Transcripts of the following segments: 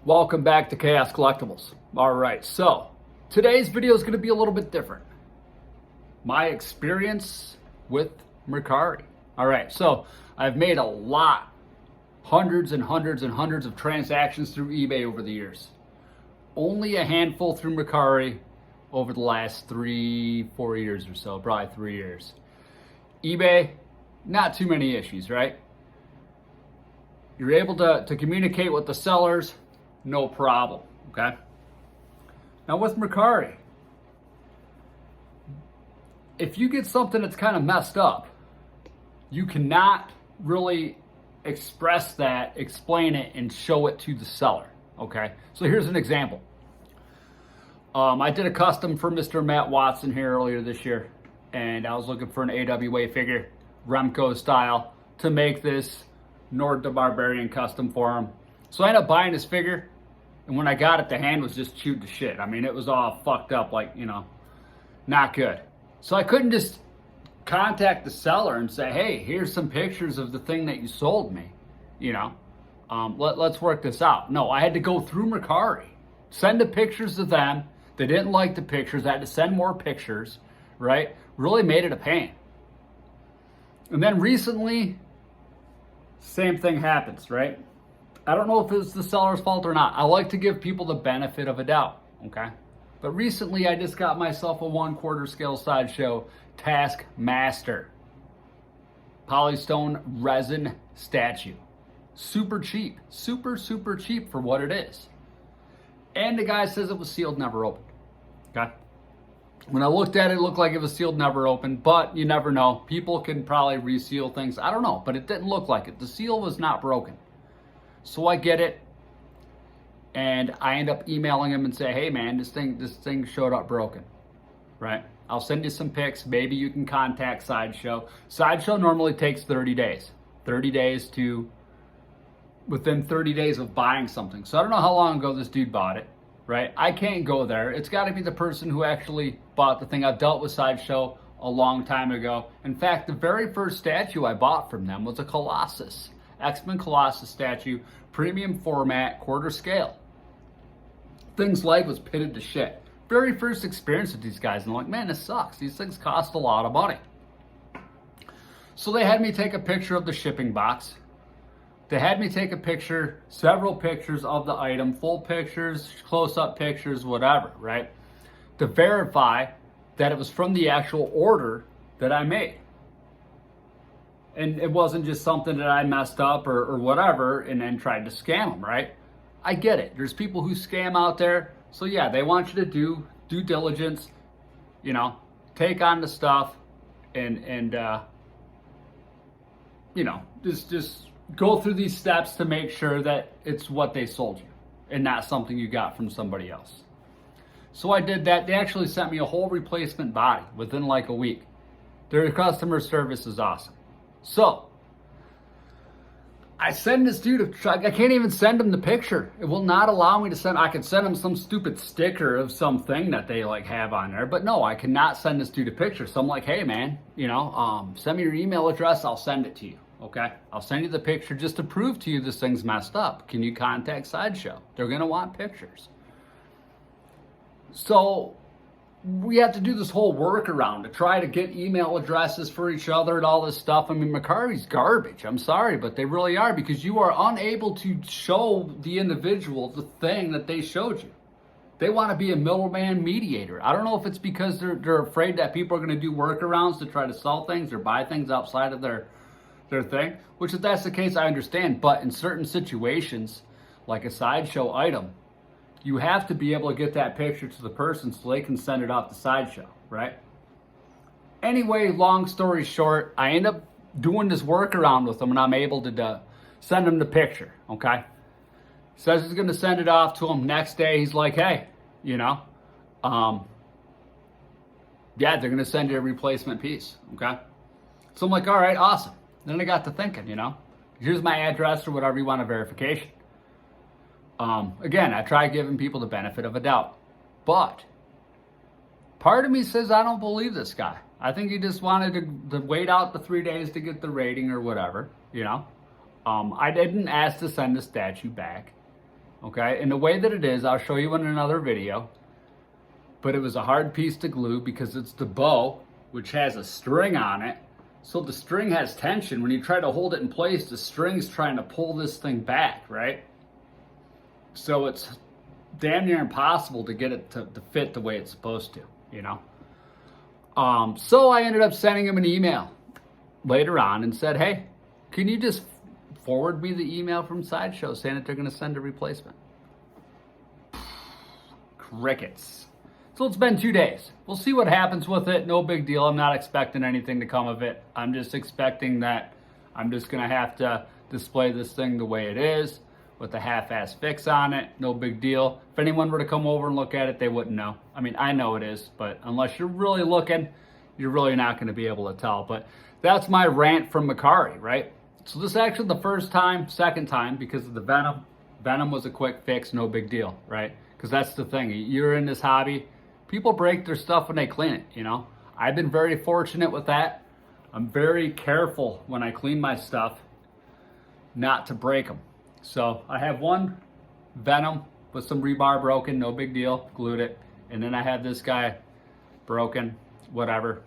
Welcome back to Chaos Collectibles. All right, so today's video is going to be a little bit different. My experience with Mercari. All right, so I've made a lot, hundreds and hundreds and hundreds of transactions through eBay over the years. Only a handful through Mercari over the last 3-4 years or so, probably 3 years. eBay, not too many issues, right? You're able to communicate with the sellers, no problem, okay? Now with Mercari, if you get something that's kind of messed up, you cannot really express that, explain it, and show it to the seller, okay? So here's an example. I did a custom for Mr. Matt Watson here earlier this year, and I was looking for an AWA figure, Remco style, to make this Nord the Barbarian custom for him. So I ended up buying this figure, and when I got it, the hand was just chewed to shit. I mean, it was all fucked up, like, you know, not good. So I couldn't just contact the seller and say, hey, here's some pictures of the thing that you sold me, you know, let's work this out. No, I had to go through Mercari, send the pictures to them. They didn't like the pictures. I had to send more pictures, right? Really made it a pain. And then recently, same thing happens, right? I don't know if it's the seller's fault or not. I like to give people the benefit of a doubt, okay? But recently I just got myself a 1/4 scale sideshow Taskmaster polystone resin statue. Super cheap, super cheap for what it is. And the guy says it was sealed, never opened, okay? When I looked at it, it looked like it was sealed, never opened, but you never know. People can probably reseal things. I don't know, but it didn't look like it. The seal was not broken. So I get it, and I end up emailing him and say, hey man, this thing showed up broken, right? I'll send you some pics. Maybe you can contact Sideshow. Sideshow normally takes 30 days. 30 days to within 30 days of buying something. So I don't know how long ago this dude bought it, right? I can't go there. It's got to be the person who actually bought the thing. I've dealt with Sideshow a long time ago. In fact, the very first statue I bought from them was a Colossus. X-Men Colossus statue, premium format, 1/4 scale. Thing's leg was pitted to shit. Very first experience with these guys, and I'm like, man, this sucks. These things cost a lot of money. So they had me take a picture of the shipping box. They had me take a picture, several pictures of the item, full pictures, close-up pictures, whatever, right? To verify that it was from the actual order that I made. And it wasn't just something that I messed up or whatever and then tried to scam them, right? I get it. There's people who scam out there. So yeah, they want you to do due diligence, you know, take on the stuff and you know, just go through these steps to make sure that it's what they sold you and not something you got from somebody else. So I did that. They actually sent me a whole replacement body within like a week. Their customer service is awesome. So I send this dude, I can't even send him the picture. It will not allow me to send, I could send him some stupid sticker of something that they like have on there, but no, I cannot send this dude a picture. So I'm like, hey man, you know, send me your email address, I'll send it to you, okay? I'll send you the picture just to prove to you this thing's messed up. Can you contact Sideshow? They're gonna want pictures. So we have to do this whole workaround to try to get email addresses for each other and all this stuff. I mean, Mercari's garbage. I'm sorry, but they really are, because you are unable to show the individual the thing that they showed you. They want to be a middleman mediator. I don't know if it's because they're afraid that people are going to do workarounds to try to sell things or buy things outside of their thing, which if that's the case, I understand. But in certain situations, like a Sideshow item, you have to be able to get that picture to the person so they can send it off to Sideshow, right? Anyway, long story short, I end up doing this workaround with them, and I'm able to send him the picture, okay? Says he's going to send it off to him. Next day, he's like, hey, you know, yeah, they're going to send you a replacement piece, okay? So I'm like, all right, awesome. Then I got to thinking, you know, here's my address or whatever you want a verification. Again, I try giving people the benefit of a doubt, but part of me says I don't believe this guy. I think he just wanted to wait out the 3 days to get the rating or whatever, you know. I didn't ask to send the statue back. okay? And the way that it is, I'll show you in another video, but it was a hard piece to glue because it's the bow, which has a string on it. So the string has tension. When you try to hold it in place, the string's trying to pull this thing back, right? So it's damn near impossible to get it to fit the way it's supposed to, you know? So I ended up sending him an email later on and said, hey, can you just forward me the email from Sideshow saying that they're going to send a replacement? Crickets. So it's been 2 days. We'll see what happens with it. No big deal. I'm not expecting anything to come of it. I'm just expecting that I'm just going to have to display this thing the way it is with a half-ass fix on it. No big deal. If anyone were to come over and look at it, they wouldn't know. I mean, I know it is, but unless you're really looking, you're really not going to be able to tell. But that's my rant from Mercari, right? So this is actually the second time because of the Venom. Venom was a quick fix, no big deal, right? Because that's the thing. You're in this hobby. People break their stuff when they clean it, you know? I've been very fortunate with that. I'm very careful when I clean my stuff not to break them. So I have one Venom with some rebar broken, no big deal, glued it. And then I have this guy broken, whatever.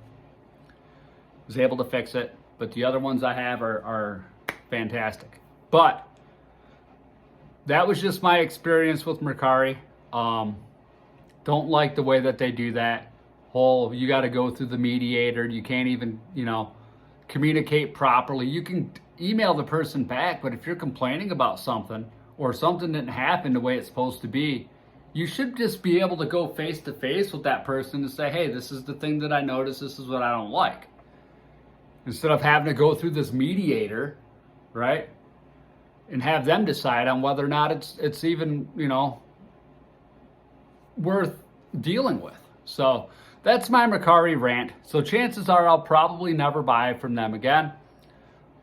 Was able to fix it. But the other ones I have are fantastic. But that was just my experience with Mercari. Don't like the way that they do that. Whole, you got to go through the mediator. You can't even, you know, communicate properly. You can email the person back, but if you're complaining about something or something didn't happen the way it's supposed to be, you should just be able to go face to face with that person and say, hey, this is the thing that I noticed. This is what I don't like. Instead of having to go through this mediator, right? And have them decide on whether or not it's even, you know, worth dealing with. So that's my Mercari rant. So chances are I'll probably never buy from them again.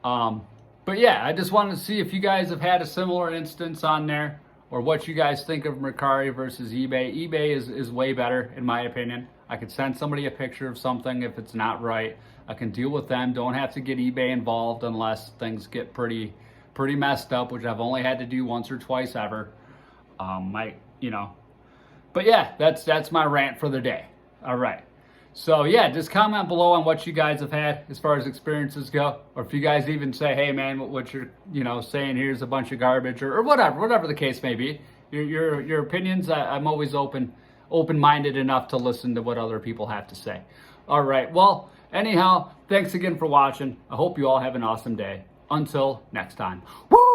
But yeah, I just wanted to see if you guys have had a similar instance on there or what you guys think of Mercari versus eBay. eBay is way better in my opinion. I could send somebody a picture of something if it's not right. I can deal with them. Don't have to get eBay involved unless things get pretty messed up, which I've only had to do once or twice ever. You know. But yeah, that's my rant for the day. All right. So yeah, just comment below on what you guys have had as far as experiences go, or if you guys even say, hey man, what you're, you know, saying here's a bunch of garbage, or whatever the case may be. Your opinions. I'm always open-minded enough to listen to what other people have to say. All right. Well, anyhow, thanks again for watching. I hope you all have an awesome day. Until next time. Woo!